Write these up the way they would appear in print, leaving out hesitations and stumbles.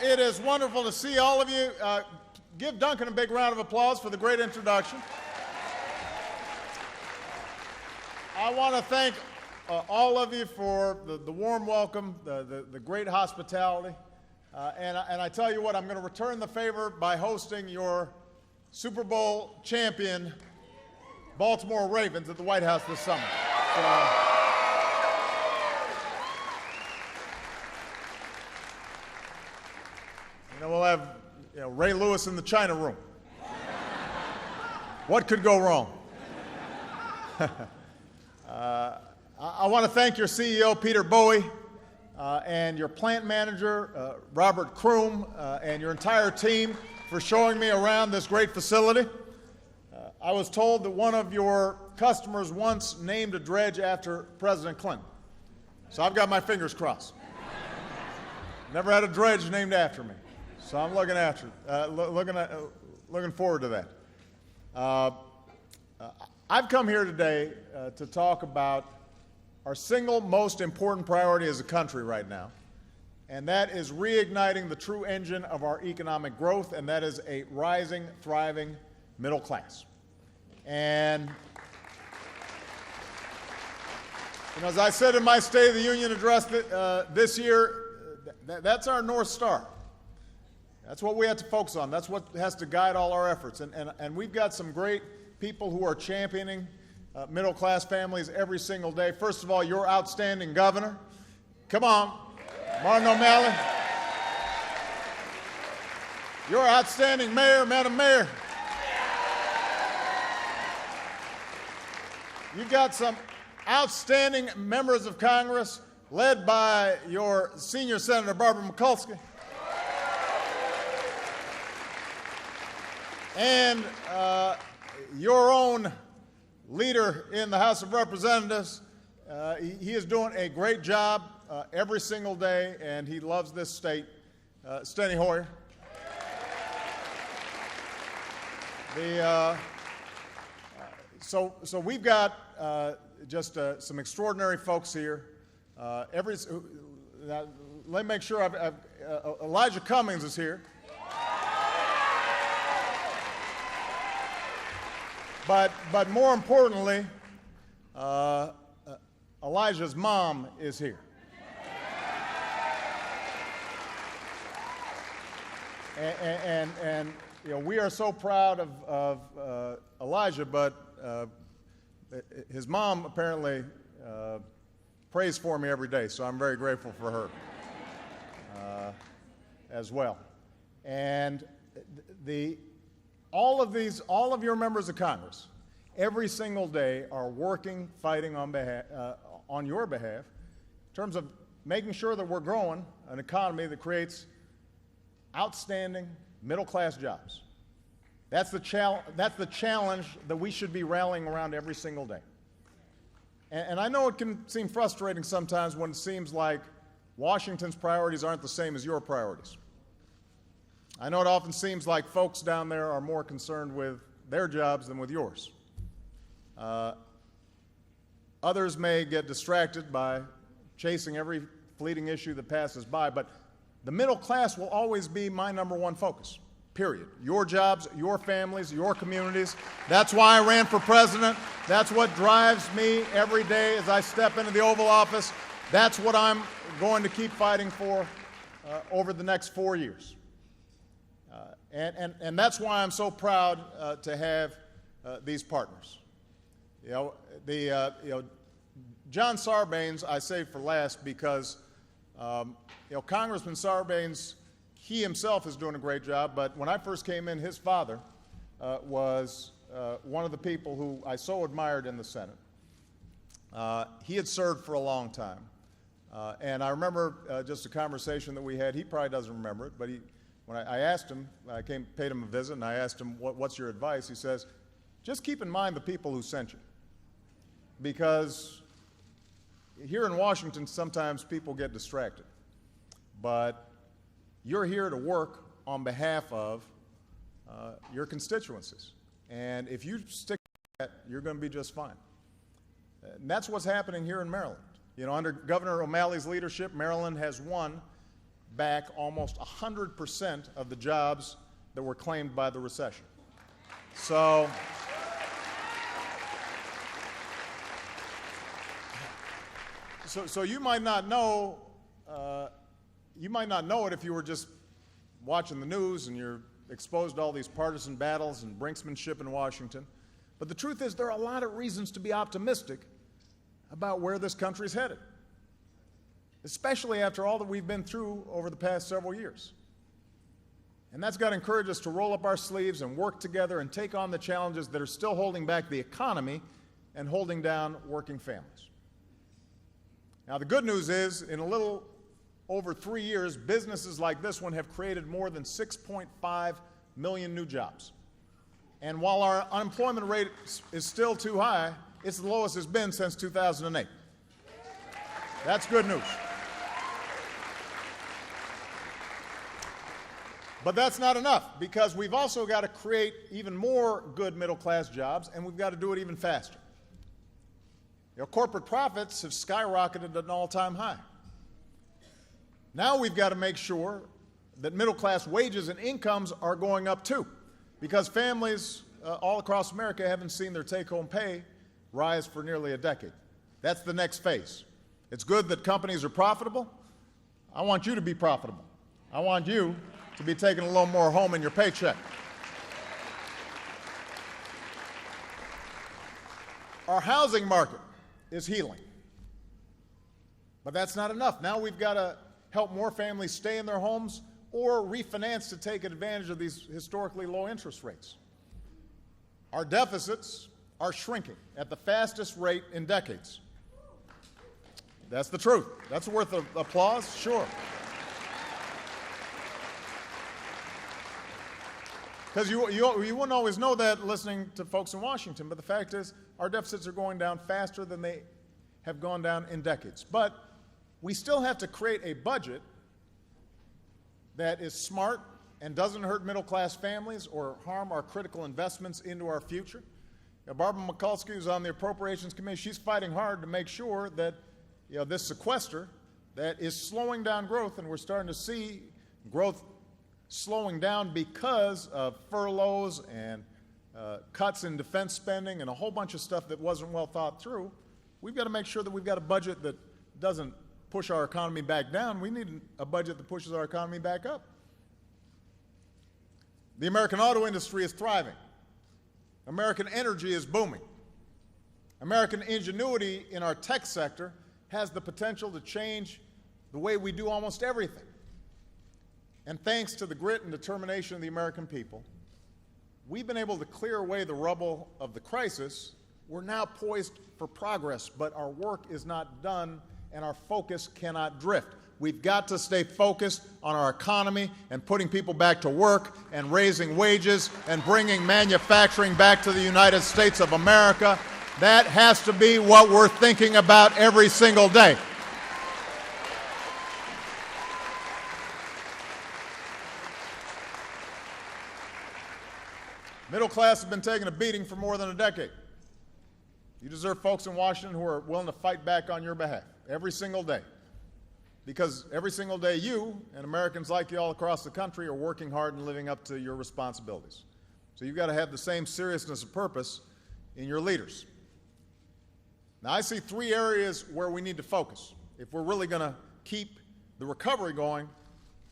it is wonderful to see all of you. Give Duncan a big round of applause for the great introduction. I want to thank all of you for the warm welcome, the great hospitality. And I tell you what, I'm going to return the favor by hosting your Super Bowl champion Baltimore Ravens at the White House this summer. We'll have Ray Lewis in the China room. What could go wrong? I want to thank your CEO, Peter Bowie, and your plant manager, Robert Kroom, and your entire team for showing me around this great facility. I was told that one of your customers once named a dredge after President Clinton. So I've got my fingers crossed. Never had a dredge named after me. So I'm looking forward to that. I've come here today to talk about our single most important priority as a country right now, and that is reigniting the true engine of our economic growth, and that is a rising, thriving middle class. And as I said in my State of the Union address this year, that's our North Star. That's what we have to focus on. That's what has to guide all our efforts. And we've got some great people who are championing middle-class families every single day. First of all, your outstanding governor. Come on, Martin O'Malley. Your outstanding mayor, Madam Mayor. You've got some outstanding members of Congress led by your senior Senator Barbara Mikulski. And your own leader in the House of Representatives, he is doing a great job every single day, and he loves this state. Steny Hoyer. So we've got just some extraordinary folks here. Let me make sure Elijah Cummings is here. But more importantly, Elijah's mom is here. And we are so proud of Elijah, but his mom apparently prays for me every day, so I'm very grateful for her as well. And all of your members of Congress, every single day are working, fighting on your behalf in terms of making sure that we're growing an economy that creates outstanding middle-class jobs. That's the challenge that we should be rallying around every single day. And I know it can seem frustrating sometimes when it seems like Washington's priorities aren't the same as your priorities. I know it often seems like folks down there are more concerned with their jobs than with yours. Others may get distracted by chasing every fleeting issue that passes by, but the middle class will always be my number one focus, period. Your jobs, your families, your communities. That's why I ran for president. That's what drives me every day as I step into the Oval Office. That's what I'm going to keep fighting for over the next 4 years. And that's why I'm so proud to have these partners. John Sarbanes I saved for last because Congressman Sarbanes, he himself is doing a great job. But when I first came in, his father was one of the people who I so admired in the Senate. He had served for a long time, and I remember just a conversation that we had. He probably doesn't remember it, but when I asked him, paid him a visit, and I asked him, what's your advice? He says, just keep in mind the people who sent you. Because here in Washington, sometimes people get distracted. But you're here to work on behalf of your constituencies. And if you stick to that, you're going to be just fine. And that's what's happening here in Maryland. Under Governor O'Malley's leadership, Maryland has won back almost 100% of the jobs that were claimed by the recession. So you might not know it if you were just watching the news and you're exposed to all these partisan battles and brinksmanship in Washington. But the truth is, there are a lot of reasons to be optimistic about where this country is headed, especially after all that we've been through over the past several years. And that's got to encourage us to roll up our sleeves and work together and take on the challenges that are still holding back the economy and holding down working families. Now, the good news is, in a little over 3 years, businesses like this one have created more than 6.5 million new jobs. And while our unemployment rate is still too high, it's the lowest it's been since 2008. That's good news. But that's not enough, because we've also got to create even more good middle-class jobs, and we've got to do it even faster. You know, corporate profits have skyrocketed at an all-time high. Now we've got to make sure that middle-class wages and incomes are going up too, because families all across America haven't seen their take-home pay rise for nearly a decade. That's the next phase. It's good that companies are profitable. I want you to be profitable. I want you to be taking a little more home in your paycheck. Our housing market is healing. But that's not enough. Now we've got to help more families stay in their homes or refinance to take advantage of these historically low interest rates. Our deficits are shrinking at the fastest rate in decades. That's the truth. That's worth of applause, sure. Because you wouldn't always know that listening to folks in Washington, but the fact is our deficits are going down faster than they have gone down in decades. But we still have to create a budget that is smart and doesn't hurt middle-class families or harm our critical investments into our future. Now, Barbara Mikulski, who's on the Appropriations Committee, she's fighting hard to make sure that this sequester that is slowing down growth, and we're starting to see growth slowing down because of furloughs and cuts in defense spending and a whole bunch of stuff that wasn't well thought through. We've got to make sure that we've got a budget that doesn't push our economy back down. We need a budget that pushes our economy back up. The American auto industry is thriving. American energy is booming. American ingenuity in our tech sector has the potential to change the way we do almost everything. And thanks to the grit and determination of the American people, we've been able to clear away the rubble of the crisis. We're now poised for progress, but our work is not done and our focus cannot drift. We've got to stay focused on our economy and putting people back to work and raising wages and bringing manufacturing back to the United States of America. That has to be what we're thinking about every single day. Middle class has been taking a beating for more than a decade. You deserve folks in Washington who are willing to fight back on your behalf every single day. Because every single day you and Americans like you all across the country are working hard and living up to your responsibilities. So you've got to have the same seriousness of purpose in your leaders. Now, I see 3 areas where we need to focus if we're really going to keep the recovery going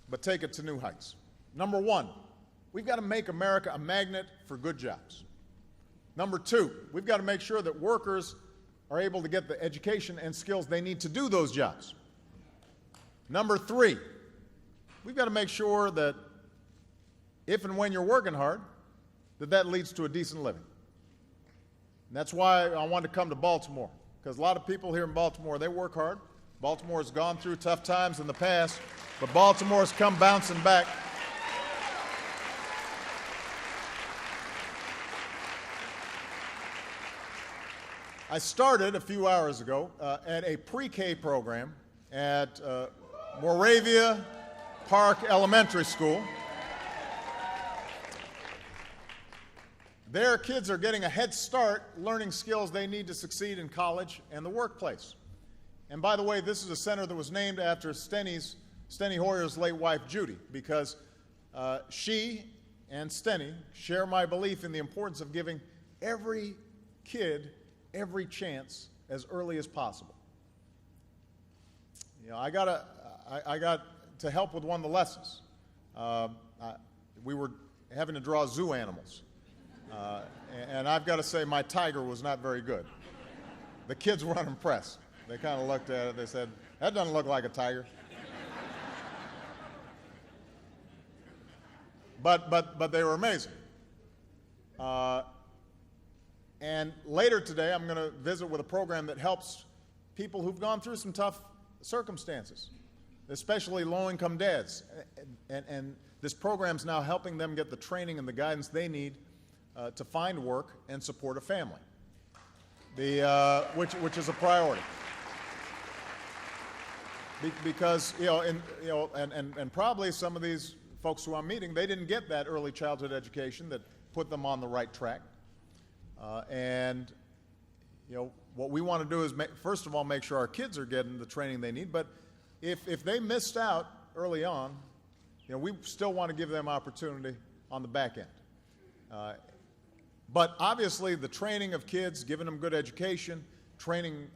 but take it to new heights. Number 1, we've got to make America a magnet for good jobs. Number 2, we've got to make sure that workers are able to get the education and skills they need to do those jobs. Number 3, we've got to make sure that if and when you're working hard, that leads to a decent living. And that's why I wanted to come to Baltimore, because a lot of people here in Baltimore, they work hard. Baltimore has gone through tough times in the past, but Baltimore has come bouncing back. I started a few hours ago at a pre-K program at Moravia Park Elementary School. Their kids are getting a head start learning skills they need to succeed in college and the workplace. And by the way, this is a center that was named after Steny Steny Hoyer's late wife, Judy, because she and Steny share my belief in the importance of giving every kid every chance as early as possible. You know, I got to help with one of the lessons. We were having to draw zoo animals, and I've got to say my tiger was not very good. The kids were unimpressed. They kind of looked at it, they said, "That doesn't look like a tiger." But they were amazing. And later today, I'm going to visit with a program that helps people who've gone through some tough circumstances, especially low-income dads. And this program's now helping them get the training and the guidance they need to find work and support a family, which is a priority. Because and probably some of these folks who I'm meeting, they didn't get that early childhood education that put them on the right track. And what we want to do is, first of all, make sure our kids are getting the training they need. But if they missed out early on, we still want to give them opportunity on the back end. But obviously, the training of kids, giving them good education, training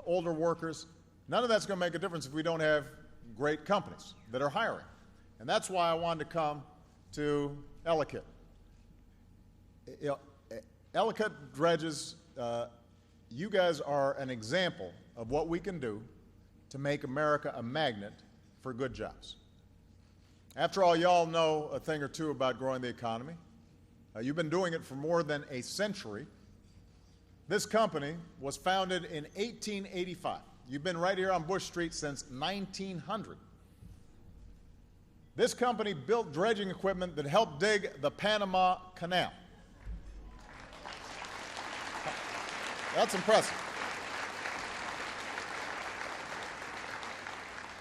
older workers, none of that's going to make a difference if we don't have great companies that are hiring. And that's why I wanted to come to Ellicot. Ellicot Dredges, you guys are an example of what we can do to make America a magnet for good jobs. After all, y'all know a thing or two about growing the economy. You've been doing it for more than a century. This company was founded in 1885. You've been right here on Bush Street since 1900. This company built dredging equipment that helped dig the Panama Canal. That's impressive.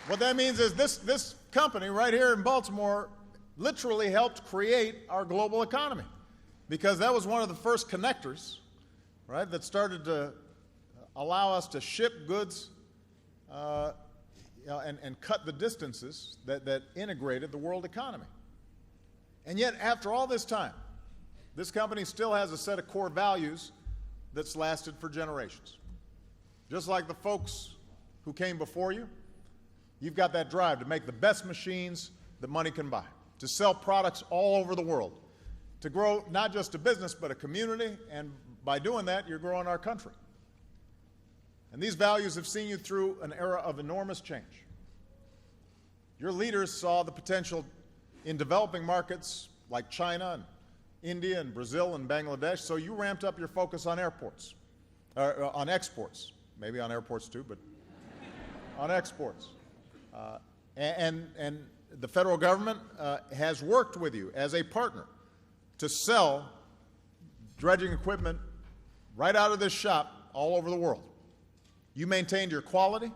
What that means is this company right here in Baltimore literally helped create our global economy, because that was one of the first connectors, right, that started to allow us to ship goods and cut the distances that integrated the world economy. And yet, after all this time, this company still has a set of core values that's lasted for generations. Just like the folks who came before you, you've got that drive to make the best machines that money can buy, to sell products all over the world, to grow not just a business but a community, and by doing that, you're growing our country. And these values have seen you through an era of enormous change. Your leaders saw the potential in developing markets like China and India and Brazil and Bangladesh, so you ramped up your focus on airports, on exports, maybe on airports too, but on exports. And the federal government has worked with you as a partner to sell dredging equipment right out of this shop all over the world. You maintained your quality.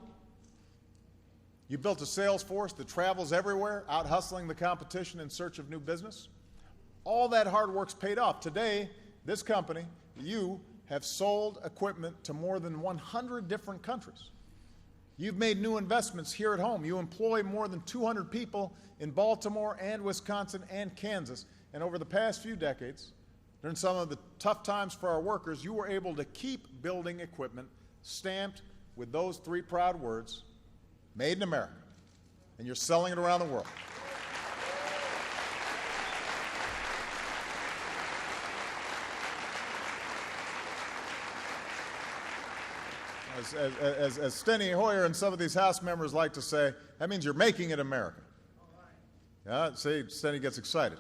You built a sales force that travels everywhere, out hustling the competition in search of new business. All that hard work's paid off. Today, this company, you have sold equipment to more than 100 different countries. You've made new investments here at home. You employ more than 200 people in Baltimore and Wisconsin and Kansas. And over the past few decades, during some of the tough times for our workers, you were able to keep building equipment stamped with those three proud words, made in America. And you're selling it around the world. As Steny Hoyer and some of these House members like to say, that means you're making it America. Yeah, see, Steny gets excited.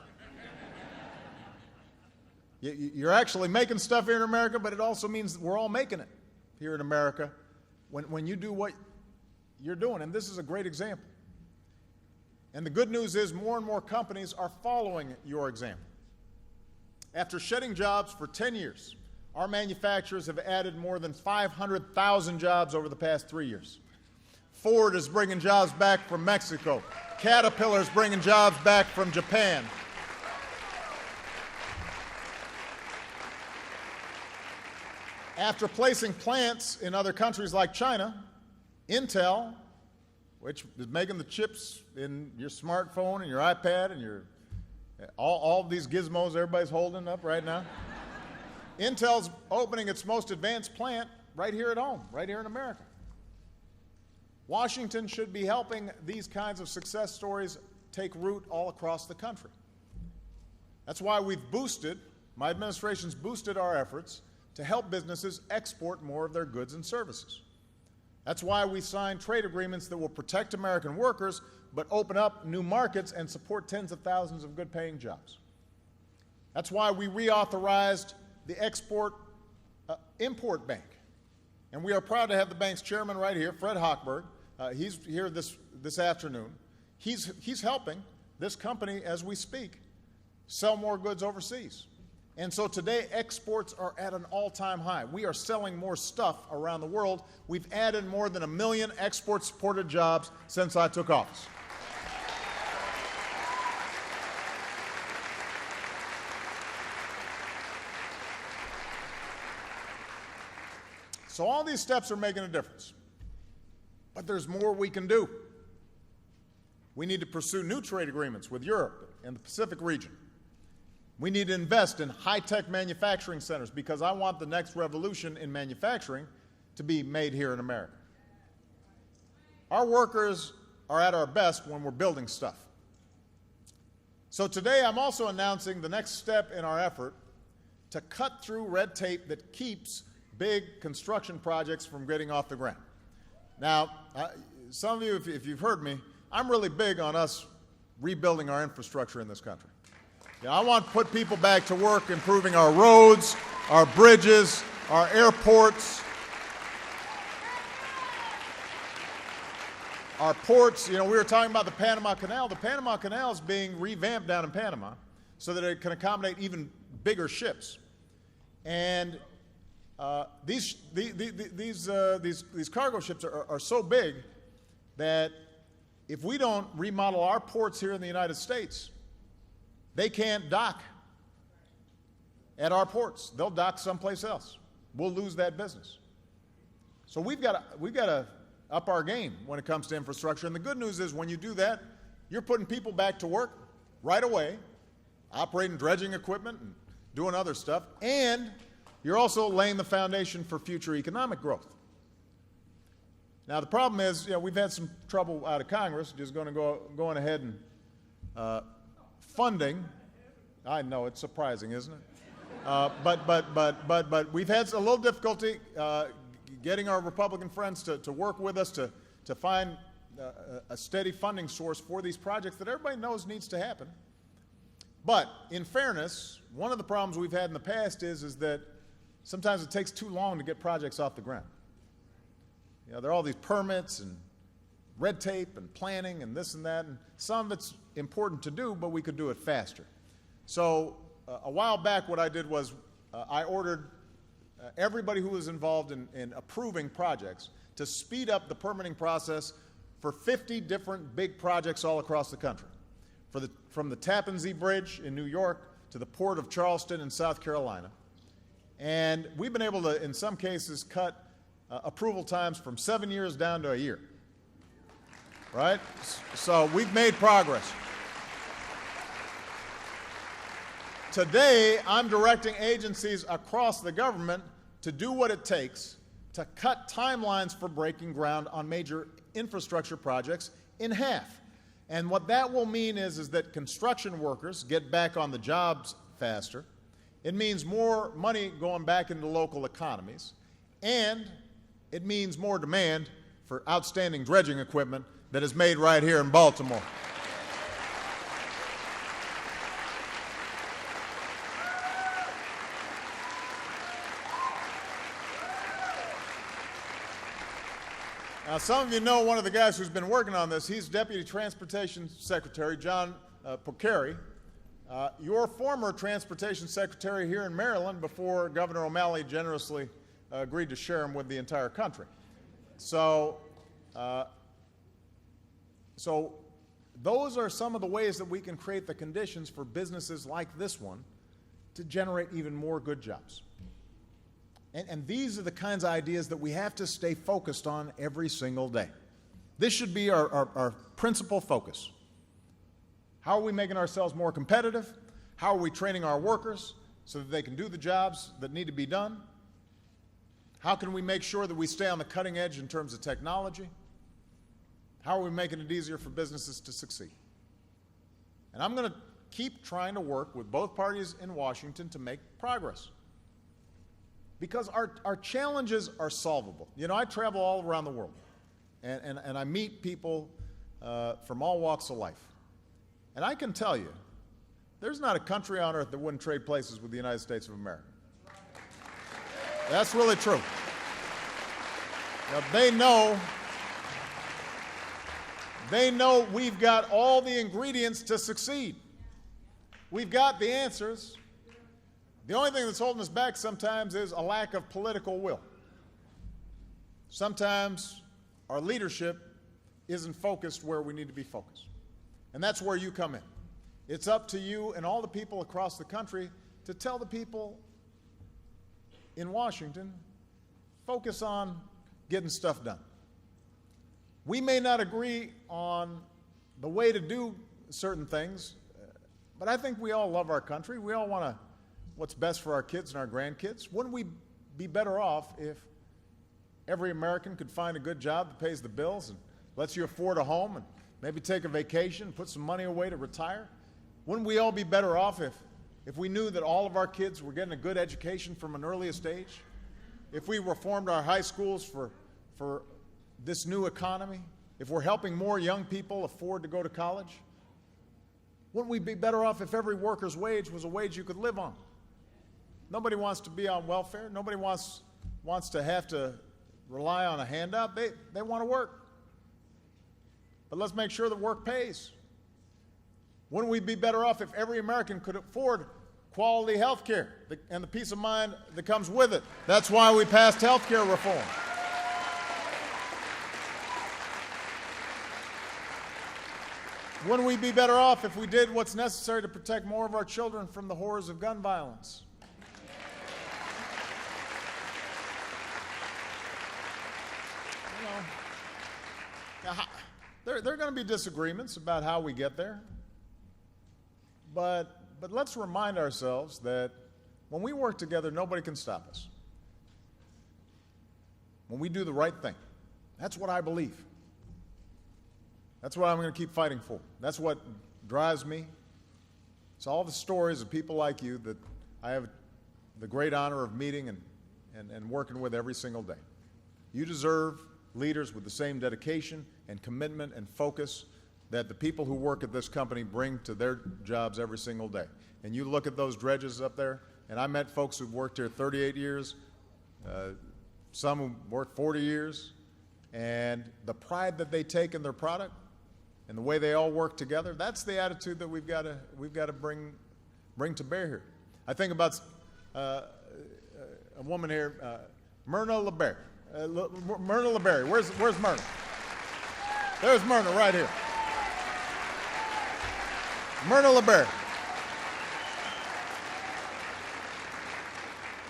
You're actually making stuff here in America, but it also means we're all making it here in America when you do what you're doing. And this is a great example. And the good news is more and more companies are following your example. After shedding jobs for 10 years, our manufacturers have added more than 500,000 jobs over the past 3 years. Ford is bringing jobs back from Mexico. Caterpillar is bringing jobs back from Japan. After placing plants in other countries like China, Intel, which is making the chips in your smartphone and your iPad and your all these gizmos everybody's holding up right now. Intel's opening its most advanced plant right here at home, right here in America. Washington should be helping these kinds of success stories take root all across the country. That's why my administration's boosted our efforts to help businesses export more of their goods and services. That's why we signed trade agreements that will protect American workers but open up new markets and support tens of thousands of good-paying jobs. That's why we reauthorized the Export-Import Bank. And we are proud to have the bank's chairman right here, Fred Hochberg. He's here this afternoon. He's helping this company, as we speak, sell more goods overseas. And so today, exports are at an all-time high. We are selling more stuff around the world. We've added more than 1 million export-supported jobs since I took office. So all these steps are making a difference. But there's more we can do. We need to pursue new trade agreements with Europe and the Pacific region. We need to invest in high-tech manufacturing centers because I want the next revolution in manufacturing to be made here in America. Our workers are at our best when we're building stuff. So today I'm also announcing the next step in our effort to cut through red tape that keeps big construction projects from getting off the ground. Now, some of you, if you've heard me, I'm really big on us rebuilding our infrastructure in this country. I want to put people back to work improving our roads, our bridges, our airports, our ports. We were talking about the Panama Canal. The Panama Canal is being revamped down in Panama so that it can accommodate even bigger ships. And these cargo ships are so big that if we don't remodel our ports here in the United States, they can't dock at our ports. They'll dock someplace else. We'll lose that business. So we've got to up our game when it comes to infrastructure. And the good news is when you do that, you're putting people back to work right away, operating dredging equipment and doing other stuff, and you're also laying the foundation for future economic growth. Now, the problem is, we've had some trouble out of Congress just going ahead and funding. I know, it's surprising, isn't it? But we've had a little difficulty getting our Republican friends to work with us to find a steady funding source for these projects that everybody knows needs to happen. But in fairness, one of the problems we've had in the past is that sometimes it takes too long to get projects off the ground. There are all these permits and red tape and planning and this and that, and some of it's important to do, but we could do it faster. So a while back what I did was I ordered everybody who was involved in approving projects to speed up the permitting process for 50 different big projects all across the country, from the Tappan Zee Bridge in New York to the Port of Charleston in South Carolina. And we've been able to, in some cases, cut approval times from 7 years down to a year. Right? So we've made progress. Today, I'm directing agencies across the government to do what it takes to cut timelines for breaking ground on major infrastructure projects in half. And what that will mean is that construction workers get back on the jobs faster. It means more money going back into local economies. And it means more demand for outstanding dredging equipment that is made right here in Baltimore. Now, some of you know one of the guys who's been working on this. He's Deputy Transportation Secretary John Pocari. Your former Transportation Secretary here in Maryland before Governor O'Malley generously agreed to share him with the entire country. So those are some of the ways that we can create the conditions for businesses like this one to generate even more good jobs. And these are the kinds of ideas that we have to stay focused on every single day. This should be our principal focus. How are we making ourselves more competitive? How are we training our workers so that they can do the jobs that need to be done? How can we make sure that we stay on the cutting edge in terms of technology? How are we making it easier for businesses to succeed? And I'm going to keep trying to work with both parties in Washington to make progress. Because our challenges are solvable. You know, I travel all around the world, and I meet people from all walks of life. And I can tell you, there's not a country on earth that wouldn't trade places with the United States of America. That's really true. Now, they know we've got all the ingredients to succeed. We've got the answers. The only thing that's holding us back sometimes is a lack of political will. Sometimes our leadership isn't focused where we need to be focused. And that's where you come in. It's up to you and all the people across the country to tell the people in Washington, focus on getting stuff done. We may not agree on the way to do certain things, but I think we all love our country. We all want what's best for our kids and our grandkids. Wouldn't we be better off if every American could find a good job that pays the bills and lets you afford a home and maybe take a vacation, put some money away to retire? Wouldn't we all be better off if we knew that all of our kids were getting a good education from an earliest age? If we reformed our high schools for this new economy? If we're helping more young people afford to go to college? Wouldn't we be better off if every worker's wage was a wage you could live on? Nobody wants to be on welfare. Nobody wants to have to rely on a handout. They want to work. But let's make sure that work pays. Wouldn't we be better off if every American could afford quality health care and the peace of mind that comes with it? That's why we passed health care reform. Wouldn't we be better off if we did what's necessary to protect more of our children from the horrors of gun violence? You know, there are going to be disagreements about how we get there. But let's remind ourselves that when we work together, nobody can stop us. When we do the right thing. That's what I believe. That's what I'm going to keep fighting for. That's what drives me. It's all the stories of people like you that I have the great honor of meeting and working with every single day. You deserve leaders with the same dedication and commitment and focus that the people who work at this company bring to their jobs every single day. And you look at those dredges up there, and I met folks who've worked here 38 years, some who worked 40 years, and the pride that they take in their product and the way they all work together, that's the attitude that we've got to bring to bear here. I think about a woman here, Myrna LeBerry. Myrna LeBerry. Where's Myrna? There's Myrna right here. Myrna LeBerry.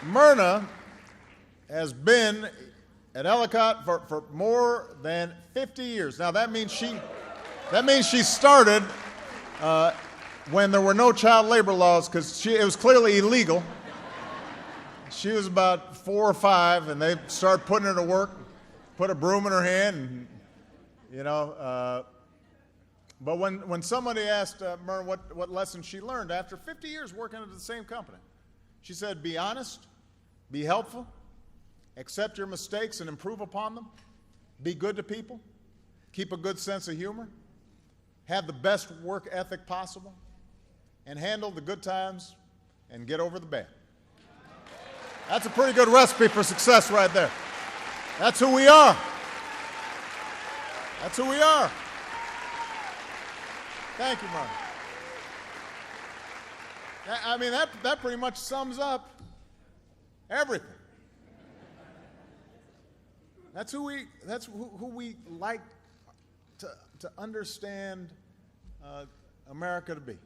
Myrna has been at Ellicot for more than 50 years. Now that means she started when there were no child labor laws, because it was clearly illegal. She was about 4 or 5, and they started putting her to work, put a broom in her hand, and, you know. But when somebody asked Myrna what lesson she learned after 50 years working at the same company, she said, be honest, be helpful, accept your mistakes and improve upon them, be good to people, keep a good sense of humor, have the best work ethic possible, and handle the good times and get over the bad. That's a pretty good recipe for success right there. That's who we are. That's who we are. Thank you, Mark. I mean, that pretty much sums up everything. That's who we like to understand America to be,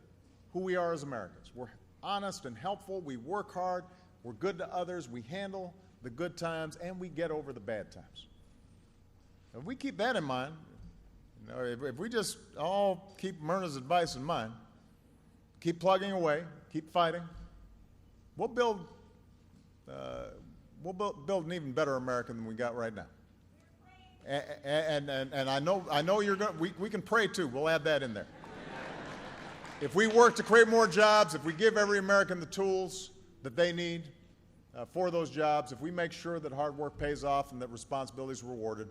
who we are as Americans. We're honest and helpful. We work hard. We're good to others. We handle the good times, and we get over the bad times. If we keep that in mind, You know, if we just all keep Myrna's advice in mind, keep plugging away, keep fighting, we'll build an even better America than we got right now. And I know you're going. We can pray too. We'll add that in there. If we work to create more jobs, if we give every American the tools that they need for those jobs, if we make sure that hard work pays off and that responsibility is rewarded,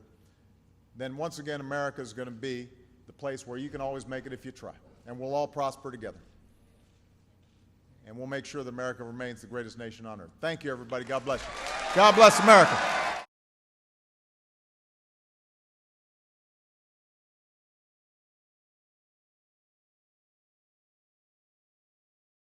then once again America is going to be the place where you can always make it if you try, and we'll all prosper together. And we'll make sure that America remains the greatest nation on earth. Thank you, everybody. God bless you. God bless America.